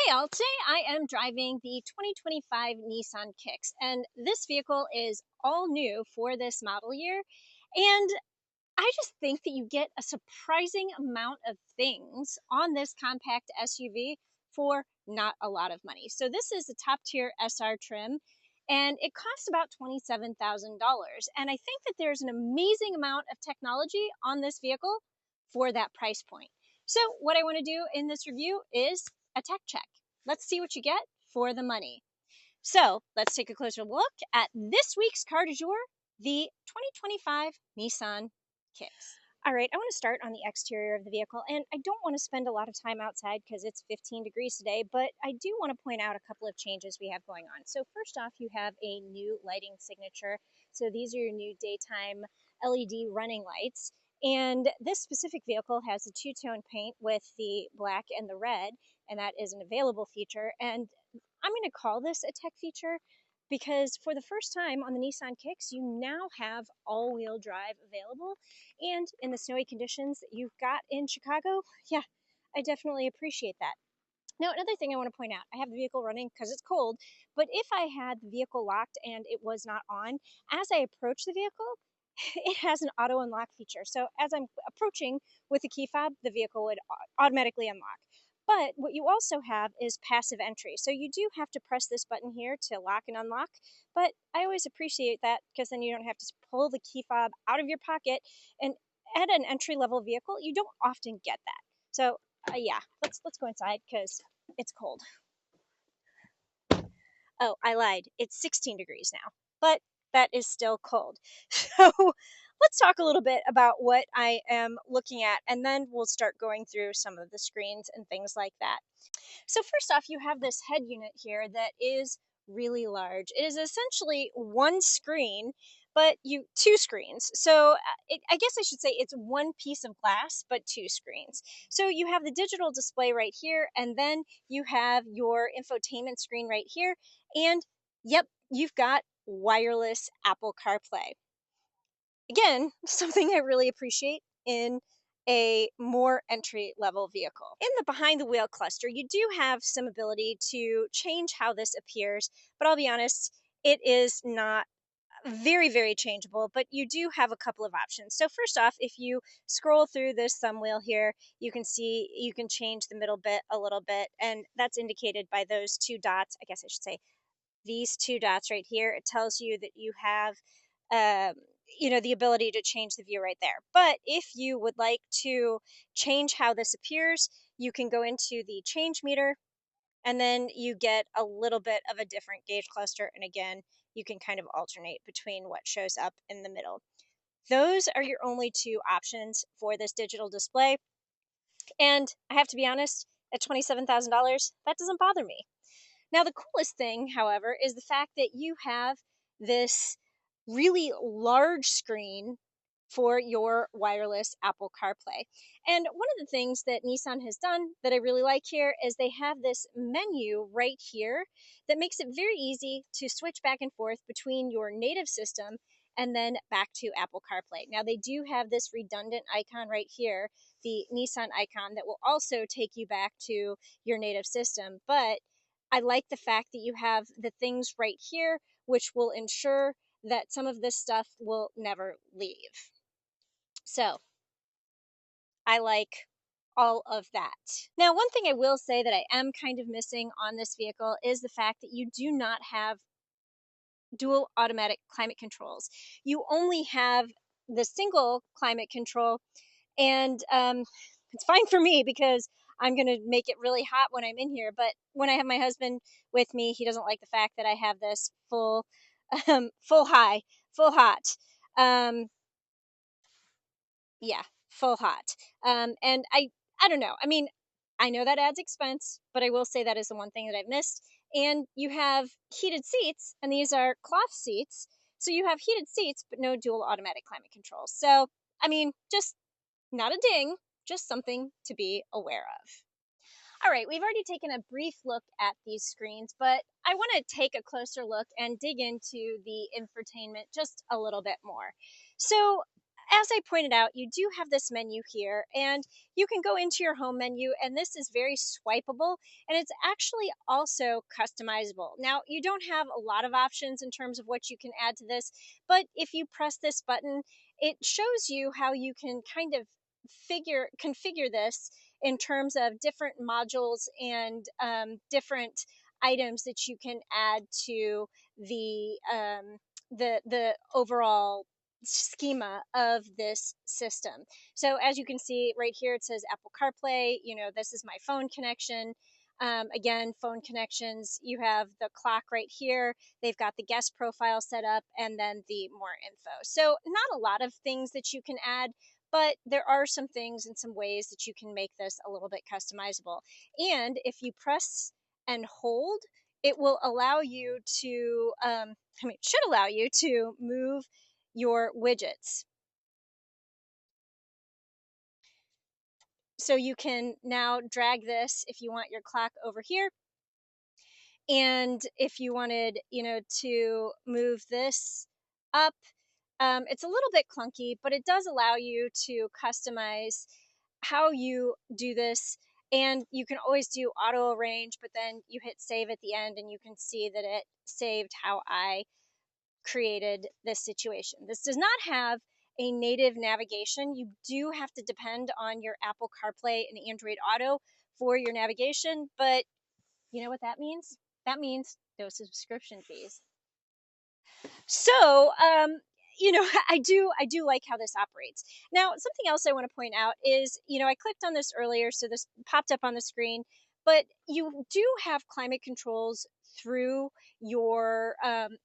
Hey all, today I am driving the 2025 Nissan Kicks, and this vehicle is all new for this model year. And I just think that you get a surprising amount of things on this compact SUV for not a lot of money. So this is a top tier SR trim, and it costs about $27,000. And I think that there's an amazing amount of technology on this vehicle for that price point. So what I want to do in this review is a tech check. Let's see what you get for the money. So let's take a closer look at this week's car du jour, the 2025 Nissan Kicks. All right, I want to start on the exterior of the vehicle, and I don't want to spend a lot of time outside because it's 15 degrees today, but I do want to point out a couple of changes we have going on. So first off, you have a new lighting signature. So these are your new daytime LED running lights. And this specific vehicle has a two-tone paint with the black and the red, and that is an available feature. And I'm going to call this a tech feature because for the first time on the Nissan Kicks, you now have all-wheel drive available. And in the snowy conditions that you've got in Chicago, yeah, I definitely appreciate that. Now, another thing I want to point out, I have the vehicle running because it's cold, but if I had the vehicle locked and it was not on, as I approach the vehicle, it has an auto unlock feature. So as I'm approaching with the key fob, the vehicle would automatically unlock. But what you also have is passive entry. So you do have to press this button here to lock and unlock. But I always appreciate that because then you don't have to pull the key fob out of your pocket. And at an entry level vehicle, you don't often get that. So yeah, let's go inside because it's cold. Oh, I lied. It's 16 degrees now, but that is still cold. So let's talk a little bit about what I am looking at, and then we'll start going through some of the screens and things like that. So first off, you have this head unit here that is really large. It is essentially one screen, but two screens. So I guess I should say it's one piece of glass, but two screens. So you have the digital display right here, and then you have your infotainment screen right here. And yep, you've got wireless Apple CarPlay. Again, something I really appreciate in a more entry level vehicle. In the behind the wheel cluster, you do have some ability to change how this appears, but I'll be honest, it is not very changeable, but you do have a couple of options. So first off, if you scroll through this thumb wheel here, you can see you can change the middle bit a little bit, and that's indicated by those two dots. I guess I should say these two dots right here. It tells you that you have um, the ability to change the view right there. But if you would like to change how this appears, you can go into the change meter, and then you get a little bit of a different gauge cluster. And again, you can kind of alternate between what shows up in the middle. Those are your only two options for this digital display. And I have to be honest, at $27,000, that doesn't bother me. Now, the coolest thing, however, is the fact that you have this really large screen for your wireless Apple CarPlay. And one of the things that Nissan has done that I really like here is they have this menu right here that makes it very easy to switch back and forth between your native system and then back to Apple CarPlay. Now, they do have this redundant icon right here, the Nissan icon, that will also take you back to your native system. But I like the fact that you have the things right here, which will ensure that some of this stuff will never leave. So I like all of that. Now, one thing I will say that I am kind of missing on this vehicle is the fact that you do not have dual automatic climate controls. You only have the single climate control, and it's fine for me because I'm going to make it really hot when I'm in here. But when I have my husband with me, he doesn't like the fact that I have this full high, full hot. Um, yeah, full hot. And I don't know. I mean, I know that adds expense, but I will say that is the one thing that I've missed. And you have heated seats, and these are cloth seats. So you have heated seats, but no dual automatic climate control. So, I mean, just not a ding, just something to be aware of. All right, we've already taken a brief look at these screens, but I want to take a closer look and dig into the infotainment just a little bit more. So as I pointed out, you do have this menu here, and you can go into your home menu, and this is very swipeable, and it's actually also customizable. Now, you don't have a lot of options in terms of what you can add to this, but if you press this button, it shows you how you can kind of configure this in terms of different modules and different items that you can add to the overall schema of this system. So as you can see right here, it says Apple CarPlay. This is my phone connection. Again, phone connections, you have the clock right here. They've got the guest profile set up and then the more info. So not a lot of things that you can add, but there are some things and some ways that you can make this a little bit customizable. And if you press and hold, it will allow you to, it should allow you to move your widgets. So you can now drag this if you want your clock over here. And if you wanted, to move this up, it's a little bit clunky, but it does allow you to customize how you do this. And you can always do auto arrange, but then you hit save at the end and you can see that it saved how I created this situation. This does not have a native navigation. You do have to depend on your Apple CarPlay and Android Auto for your navigation, but you know what that means? That means no subscription fees. So, I do like how this operates. Now, something else I want to point out is, I clicked on this earlier, so this popped up on the screen, but you do have climate controls through your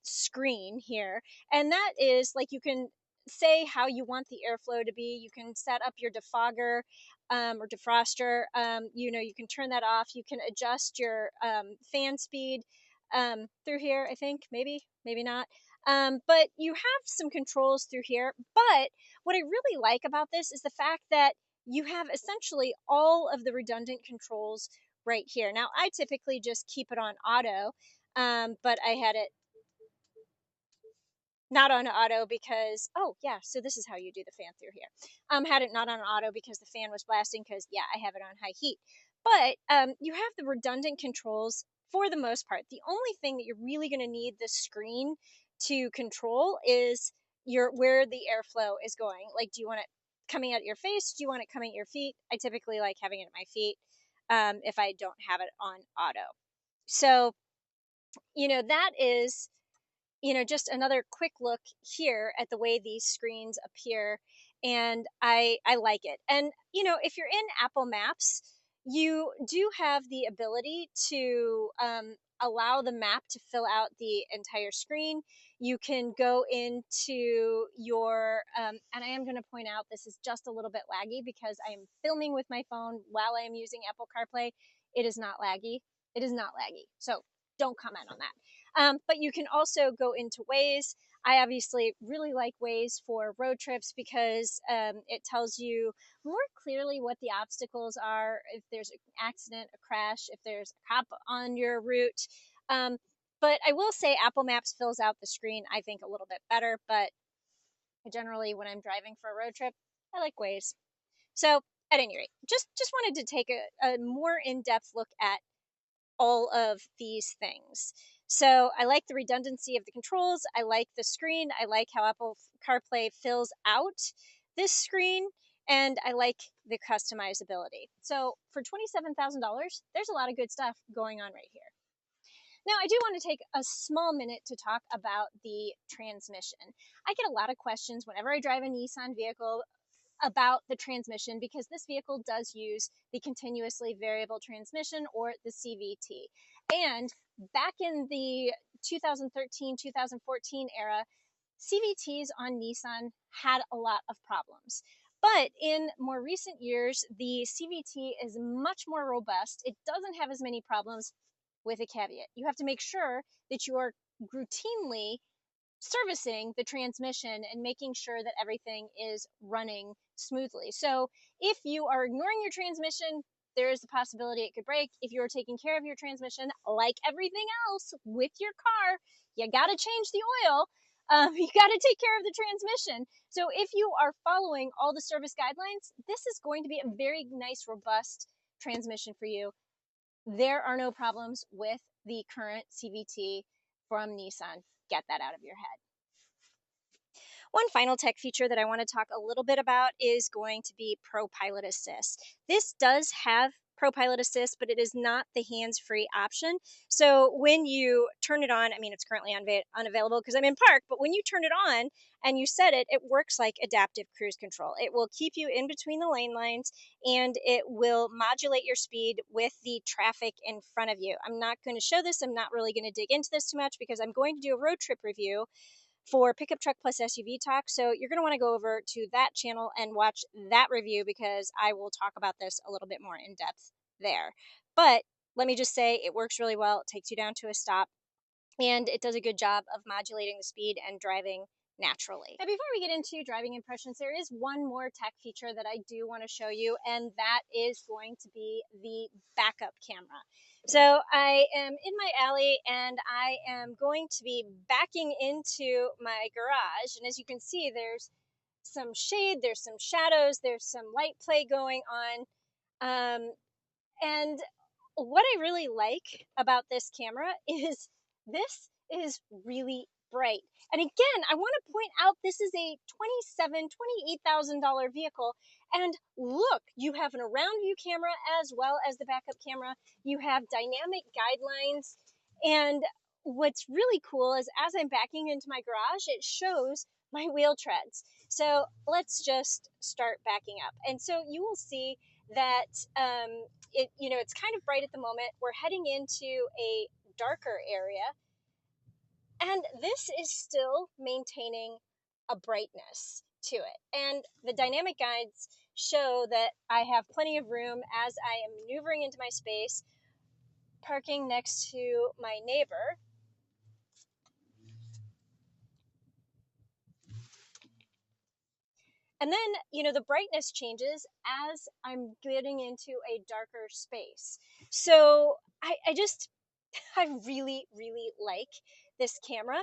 screen here, and that is like you can say how you want the airflow to be. You can set up your defogger or defroster. You can turn that off. You can adjust your fan speed through here. I think maybe not. But you have some controls through here. But what I really like about this is the fact that you have essentially all of the redundant controls right here. Now, I typically just keep it on auto, but I had it not on auto because, oh yeah, so this is how you do the fan through here. Had it not on auto because the fan was blasting because, yeah, I have it on high heat. But you have the redundant controls for the most part. The only thing that you're really going to need the screen to control is where the airflow is going. Like, do you want it coming out your face? Do you want it coming at your feet? I typically like having it at my feet if I don't have it on auto. So, that is just another quick look here at the way these screens appear, and I like it. And if you're in Apple Maps, you do have the ability to allow the map to fill out the entire screen. You can go into your and I am going to point out this is just a little bit laggy because I am filming with my phone while I am using Apple CarPlay. It is not laggy. It is not laggy. So don't comment on that. But you can also go into Waze. I obviously really like Waze for road trips because it tells you more clearly what the obstacles are, if there's an accident, a crash, if there's a cop on your route. But I will say Apple Maps fills out the screen, I think, a little bit better. But generally, when I'm driving for a road trip, I like Waze. So at any rate, just wanted to take a more in-depth look at all of these things. So I like the redundancy of the controls. I like the screen. I like how Apple CarPlay fills out this screen. And I like the customizability. So for $27,000, there's a lot of good stuff going on right here. Now, I do want to take a small minute to talk about the transmission. I get a lot of questions whenever I drive a Nissan vehicle about the transmission because this vehicle does use the continuously variable transmission, or the CVT. And back in the 2013-2014 era, CVTs on Nissan had a lot of problems. But in more recent years, the CVT is much more robust. It doesn't have as many problems, with a caveat. You have to make sure that you are routinely servicing the transmission and making sure that everything is running smoothly. So if you are ignoring your transmission, there is the possibility it could break. If you're taking care of your transmission, like everything else with your car, you got to change the oil. You got to take care of the transmission. So if you are following all the service guidelines, this is going to be a very nice, robust transmission for you. There are no problems with the current CVT from Nissan. Get that out of your head. One final tech feature that I want to talk a little bit about is going to be ProPilot Assist. This does have ProPilot Assist, but it is not the hands-free option. So when you turn it on, I mean, it's currently unavailable because I'm in park, but when you turn it on and you set it, it works like adaptive cruise control. It will keep you in between the lane lines, and it will modulate your speed with the traffic in front of you. I'm not going to show this. I'm not really going to dig into this too much because I'm going to do a road trip review for Pickup Truck Plus SUV Talk. So you're going to want to go over to that channel and watch that review because I will talk about this a little bit more in depth there. But let me just say it works really well. It takes you down to a stop, and it does a good job of modulating the speed and driving naturally. Now, before we get into driving impressions, there is one more tech feature that I do want to show you, and that is going to be the backup camera. So I am in my alley and I am going to be backing into my garage, and as you can see, there's some shade, there's some shadows, there's some light play going on, and what I really like about this camera is this is really bright. And again, I want to point out this is a $28,000 vehicle. And look, you have an around view camera as well as the backup camera. You have dynamic guidelines. And what's really cool is as I'm backing into my garage, it shows my wheel treads. So let's just start backing up. And so you will see that it's kind of bright at the moment. We're heading into a darker area, and this is still maintaining a brightness to it. And the dynamic guides show that I have plenty of room as I am maneuvering into my space, parking next to my neighbor. And then, the brightness changes as I'm getting into a darker space. So I really, really like this camera.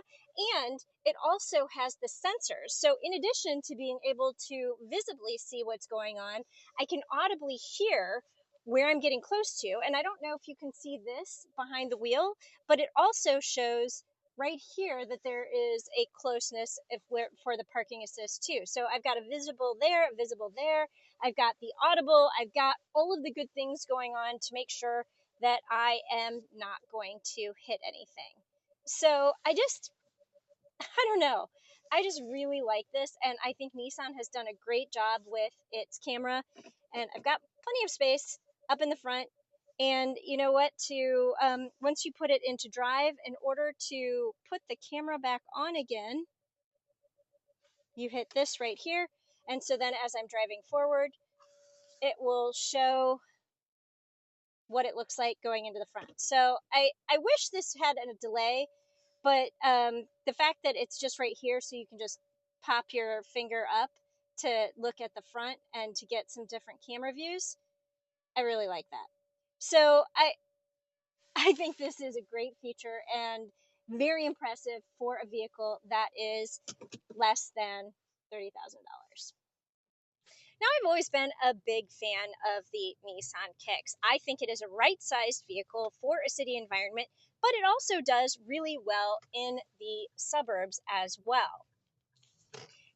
And it also has the sensors. So in addition to being able to visibly see what's going on, I can audibly hear where I'm getting close to. And I don't know if you can see this behind the wheel, but it also shows right here that there is a closeness for the parking assist too. So I've got a visible there, a visible there. I've got the audible. I've got all of the good things going on to make sure that I am not going to hit anything. So I don't know. I just really like this, and I think Nissan has done a great job with its camera. And I've got plenty of space up in the front. And you know what? Once you put it into drive, in order to put the camera back on again, you hit this right here. And so then as I'm driving forward, it will show what it looks like going into the front. So I wish this had a delay, but the fact that it's just right here, so you can just pop your finger up to look at the front and to get some different camera views, I really like that. So I think this is a great feature and very impressive for a vehicle that is less than $30,000. Now, I've always been a big fan of the Nissan Kicks. I think it is a right-sized vehicle for a city environment, but it also does really well in the suburbs as well.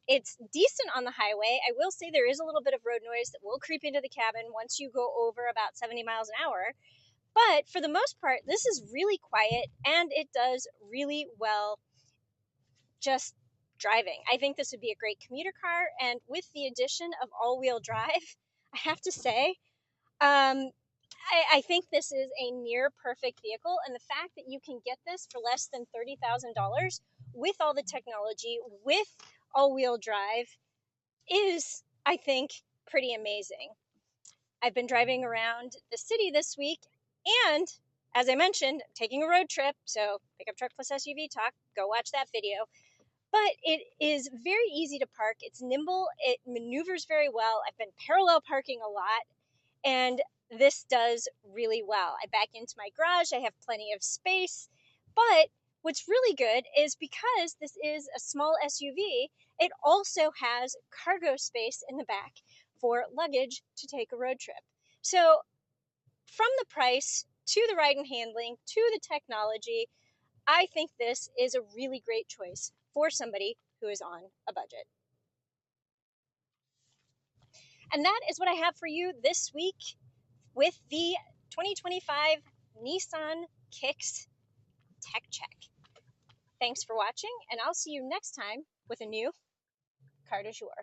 It's decent on the highway. I will say there is a little bit of road noise that will creep into the cabin once you go over about 70 miles an hour. But for the most part, this is really quiet and it does really well just driving. I think this would be a great commuter car, and with the addition of all-wheel drive, I have to say, I think this is a near perfect vehicle, and the fact that you can get this for less than $30,000 with all the technology, with all-wheel drive, is, I think, pretty amazing. I've been driving around the city this week, and as I mentioned, I'm taking a road trip, so Pickup Truck Plus SUV Talk, go watch that video. But it is very easy to park. It's nimble. It maneuvers very well. I've been parallel parking a lot, and this does really well. I back into my garage. I have plenty of space. But what's really good is because this is a small SUV, it also has cargo space in the back for luggage to take a road trip. So from the price to the ride and handling to the technology, I think this is a really great choice for somebody who is on a budget. And that is what I have for you this week with the 2025 Nissan Kicks Tech Check. Thanks for watching, and I'll see you next time with a new car du jour.